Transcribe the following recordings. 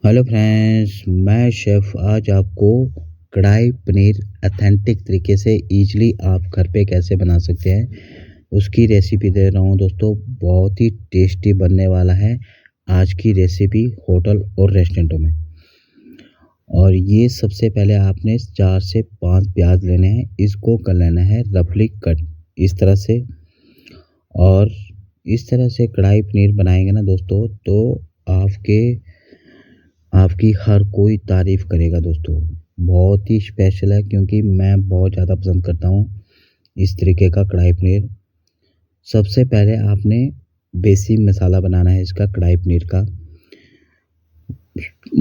Hello friends, मैं chef आज आपको कढ़ाई पनीर ऑथेंटिक तरीके से ईज़िली आप घर पे कैसे बना सकते हैं, उसकी रेसिपी दे रहा हूँ दोस्तों। बहुत ही टेस्टी बनने वाला है आज की रेसिपी होटल और रेस्टोरेंटों में। और ये सबसे पहले आपने 4 से 5 प्याज लेने हैं, इसको कर लेना है रफली कट इस तरह से। और इस तरह से कढ़ाई पनीर बनाएंगे ना दोस्तों, तो आपकी हर कोई तारीफ़ करेगा दोस्तों। बहुत ही स्पेशल है क्योंकि मैं बहुत ज़्यादा पसंद करता हूँ इस तरीके का कढ़ाई पनीर। सबसे पहले आपने बेसिक मसाला बनाना है इसका कढ़ाई पनीर का।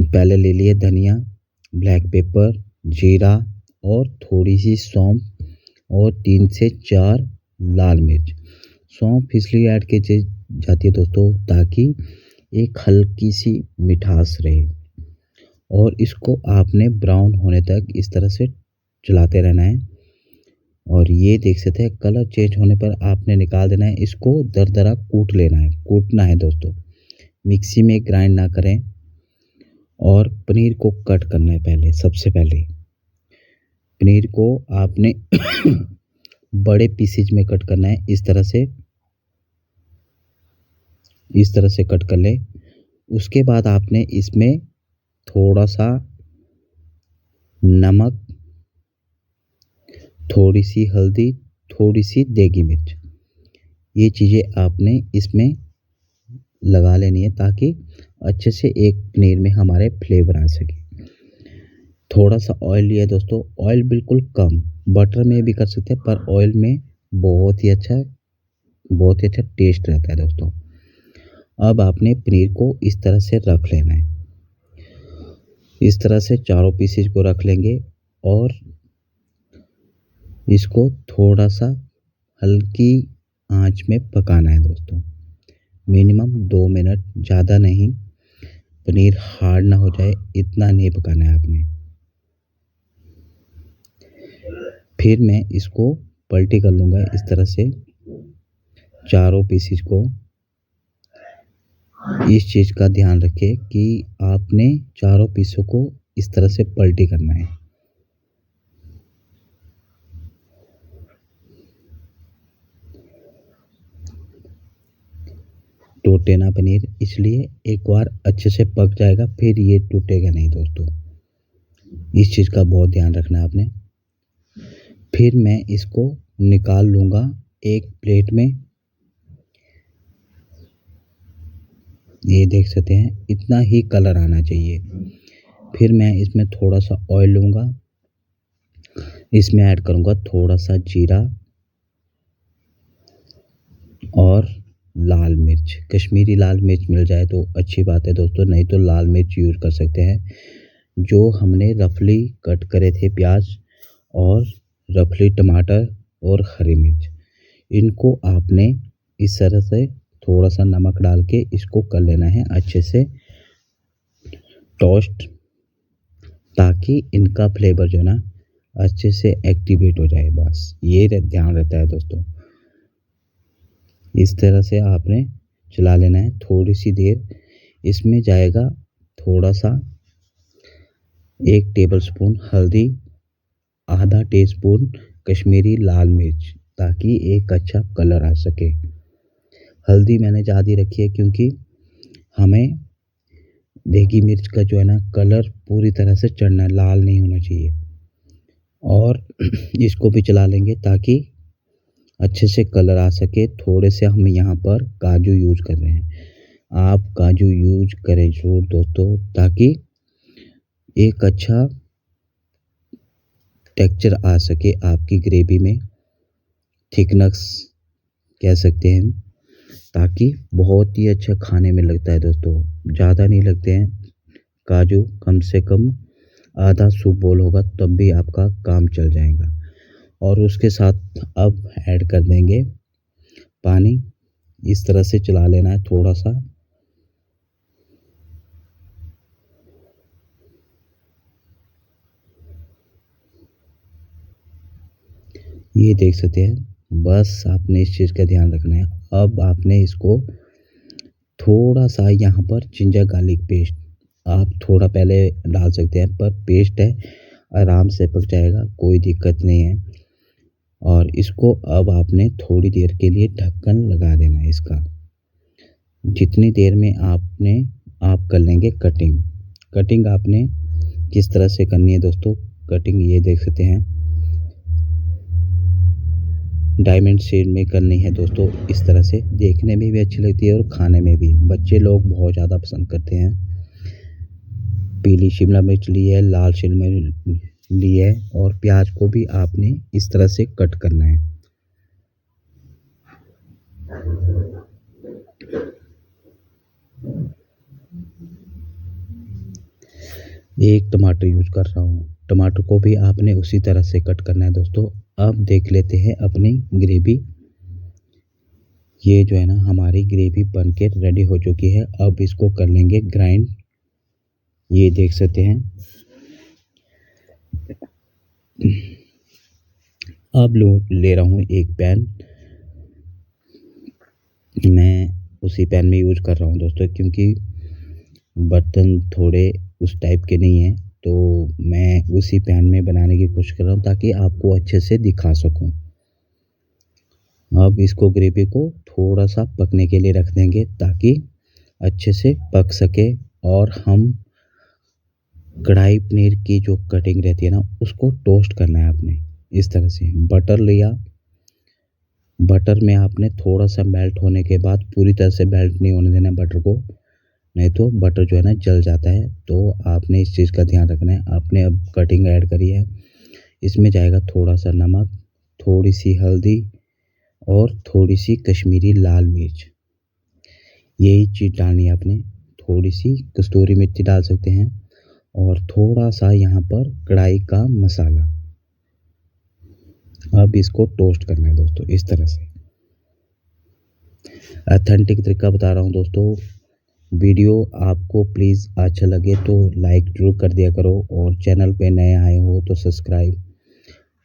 पहले ले लिए धनिया, ब्लैक पेपर, जीरा और थोड़ी सी सौंफ और 3 से 4 लाल मिर्च। सौंफ इसलिए ऐड की जाती है दोस्तों ताकि एक हल्की सी मिठास रहे। और इसको आपने ब्राउन होने तक इस तरह से चलाते रहना है। और ये देख सकते हैं कलर चेंज होने पर आपने निकाल देना है। इसको दरदरा कूटना है दोस्तों, मिक्सी में ग्राइंड ना करें। और पनीर को कट करना है। पहले सबसे पहले पनीर को आपने बड़े पीसेज में कट करना है। इस तरह से कट कर ले। उसके बाद आपने इसमें थोड़ा सा नमक, थोड़ी सी हल्दी, थोड़ी सी देगी मिर्च, ये चीज़ें आपने इसमें लगा लेनी है ताकि अच्छे से एक पनीर में हमारे फ्लेवर आ सके। थोड़ा सा ऑयल लिया दोस्तों, ऑयल बिल्कुल कम, बटर में भी कर सकते हैं पर ऑयल में बहुत ही अच्छा टेस्ट रहता है दोस्तों। अब आपने पनीर को इस तरह से रख लेना है। इस तरह से चारों पीसेज को रख लेंगे और इसको थोड़ा सा हल्की आंच में पकाना है दोस्तों, मिनिमम 2 मिनट, ज़्यादा नहीं। पनीर हार्ड ना हो जाए इतना नहीं पकाना है आपने। फिर मैं इसको पलटी कर लूँगा इस तरह से चारों पीसेज को। इस चीज़ का ध्यान रखें कि आपने चारों पीसों को इस तरह से पलटी करना है। टूटे ना पनीर, इसलिए एक बार अच्छे से पक जाएगा फिर ये टूटेगा नहीं दोस्तों। इस चीज़ का बहुत ध्यान रखना है आपने। फिर मैं इसको निकाल लूँगा एक प्लेट में। ये देख सकते हैं इतना ही कलर आना चाहिए। फिर मैं इसमें थोड़ा सा ऑयल लूँगा, इसमें ऐड करूँगा थोड़ा सा जीरा और लाल मिर्च। कश्मीरी लाल मिर्च मिल जाए तो अच्छी बात है दोस्तों, नहीं तो लाल मिर्च यूज़ कर सकते हैं। जो हमने रफली कट करे थे प्याज और रफली टमाटर और हरी मिर्च, इनको आपने इस तरह से थोड़ा सा नमक डाल के इसको कर लेना है अच्छे से टोस्ट, ताकि इनका फ्लेवर जो है ना अच्छे से एक्टिवेट हो जाए। बस ये ध्यान रहता है दोस्तों। इस तरह से आपने चला लेना है थोड़ी सी देर। इसमें जाएगा थोड़ा सा 1 टेबलस्पून हल्दी, आधा टीस्पून कश्मीरी लाल मिर्च, ताकि एक अच्छा कलर आ सके। हल्दी मैंने ज़्यादा रखी है क्योंकि हमें देगी मिर्च का जो है ना कलर पूरी तरह से चढ़ना है, लाल नहीं होना चाहिए। और इसको भी चला लेंगे ताकि अच्छे से कलर आ सके। थोड़े से हम यहाँ पर काजू यूज़ कर रहे हैं, आप काजू यूज़ करें ज़रूर दोस्तों, ताकि एक अच्छा टेक्सचर आ सके आपकी ग्रेवी में, थिकनेस कह सकते हैं, ताकि बहुत ही अच्छा खाने में लगता है दोस्तों। ज़्यादा नहीं लगते हैं काजू, कम से कम आधा सूप बोल होगा तब भी आपका काम चल जाएगा। और उसके साथ अब ऐड कर देंगे पानी। इस तरह से चला लेना है थोड़ा सा। ये देख सकते हैं, बस आपने इस चीज़ का ध्यान रखना है। अब आपने इसको थोड़ा सा यहाँ पर जिंजर गार्लिक पेस्ट आप थोड़ा पहले डाल सकते हैं, पर पेस्ट है आराम से पक जाएगा, कोई दिक्कत नहीं है। और इसको अब आपने थोड़ी देर के लिए ढक्कन लगा देना है इसका। जितनी देर में आप कर लेंगे कटिंग। कटिंग आपने किस तरह से करनी है दोस्तों, कटिंग ये देख सकते हैं डायमंड शेप में करनी है दोस्तों। इस तरह से देखने में भी अच्छी लगती है और खाने में भी बच्चे लोग बहुत ज़्यादा पसंद करते हैं। पीली शिमला मिर्च ली है, लाल शिमला मिर्च ली है और प्याज को भी आपने इस तरह से कट करना है। एक टमाटर यूज कर रहा हूँ, टमाटर को भी आपने उसी तरह से कट करना है दोस्तों। अब देख लेते हैं अपनी ग्रेवी। ये जो है ना हमारी ग्रेवी बन के रेडी हो चुकी है। अब इसको कर लेंगे ग्राइंड। ये देख सकते हैं। अब ले रहा हूँ एक पैन, मैं उसी पैन में यूज कर रहा हूँ दोस्तों, क्योंकि बर्तन थोड़े उस टाइप के नहीं हैं, तो मैं उसी पैन में बनाने की कोशिश कर रहा हूँ ताकि आपको अच्छे से दिखा सकूँ। अब इसको ग्रेवी को थोड़ा सा पकने के लिए रख देंगे ताकि अच्छे से पक सके। और हम कढ़ाई पनीर की जो कटिंग रहती है ना, उसको टोस्ट करना है आपने। इस तरह से बटर लिया, बटर में आपने थोड़ा सा मेल्ट होने के बाद, पूरी तरह से मेल्ट नहीं होने देना बटर को, नहीं तो बटर जो है ना जल जाता है। तो आपने इस चीज़ का ध्यान रखना है। आपने अब कटिंग ऐड करी है, इसमें जाएगा थोड़ा सा नमक, थोड़ी सी हल्दी और थोड़ी सी कश्मीरी लाल मिर्च। यही चीज़ डालनी है आपने। थोड़ी सी कस्तूरी मिर्ची डाल सकते हैं और थोड़ा सा यहाँ पर कढ़ाई का मसाला। अब इसको टोस्ट करना है दोस्तों इस तरह से। ऑथेंटिक तरीका बता रहा हूँ दोस्तों। वीडियो आपको प्लीज़ अच्छा लगे तो लाइक जरूर कर दिया करो, और चैनल पे नए आए हो तो सब्सक्राइब,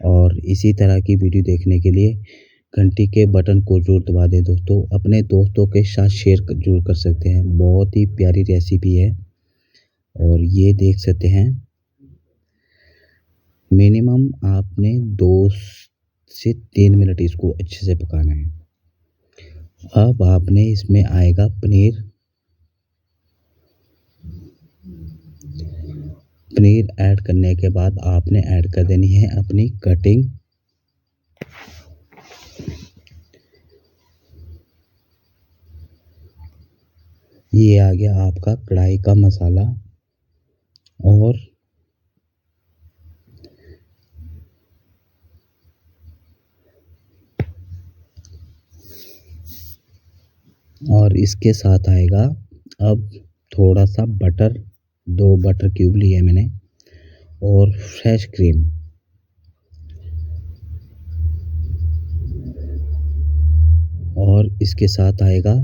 और इसी तरह की वीडियो देखने के लिए घंटी के बटन को जरूर दबा दें दोस्तों। अपने दोस्तों के साथ शेयर जरूर कर सकते हैं, बहुत ही प्यारी रेसिपी है। और ये देख सकते हैं, मिनिमम आपने 2 से 3 मिनट इसको अच्छे से पकाना है। अब आपने इसमें आएगा पनीर। पनीर ऐड करने के बाद आपने ऐड कर देनी है अपनी कटिंग। ये आ गया आपका कढ़ाई का मसाला, और इसके साथ आएगा अब थोड़ा सा बटर। 2 बटर क्यूब लिए मैंने, और फ्रेश क्रीम। और इसके साथ आएगा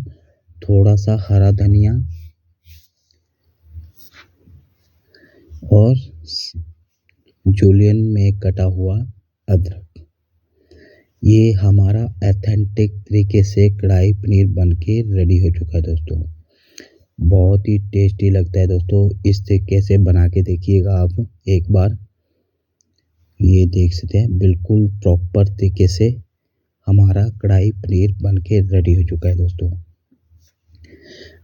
थोड़ा सा हरा धनिया और जूलियन में कटा हुआ अदरक। ये हमारा ऑथेंटिक तरीके से कढ़ाई पनीर बन के रेडी हो चुका है दोस्तों। बहुत ही टेस्टी लगता है दोस्तों। इस तरीके से बना के देखिएगा आप एक बार। ये देख सकते हैं बिल्कुल प्रॉपर तरीके से हमारा कढ़ाई पनीर बन के रेडी हो चुका है दोस्तों।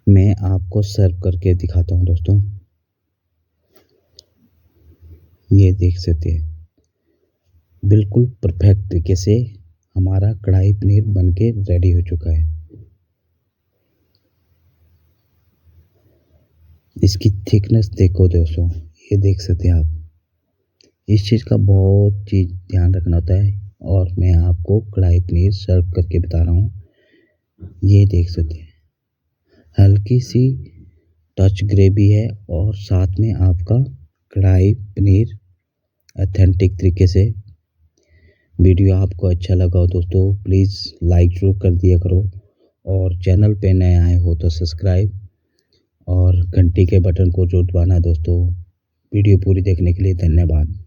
मैं आपको सर्व करके दिखाता हूँ दोस्तों। ये देख सकते हैं बिल्कुल परफेक्ट तरीके से हमारा कढ़ाई पनीर बन के रेडी हो चुका है। इसकी थिकनेस देखो दोस्तों, ये देख सकते हैं आप। इस चीज़ का बहुत चीज़ ध्यान रखना होता है, और मैं आपको कढ़ाई पनीर सर्व करके बता रहा हूँ। ये देख सकते हैं हल्की सी टच ग्रेवी है, और साथ में आपका कढ़ाई पनीर ऑथेंटिक तरीके से। वीडियो आपको अच्छा लगा हो दोस्तों, प्लीज़ लाइक जरूर कर दिया करो, और चैनल पे नए आए हो तो सब्सक्राइब और घंटी के बटन को जरूर दबाना दोस्तों। वीडियो पूरी देखने के लिए धन्यवाद।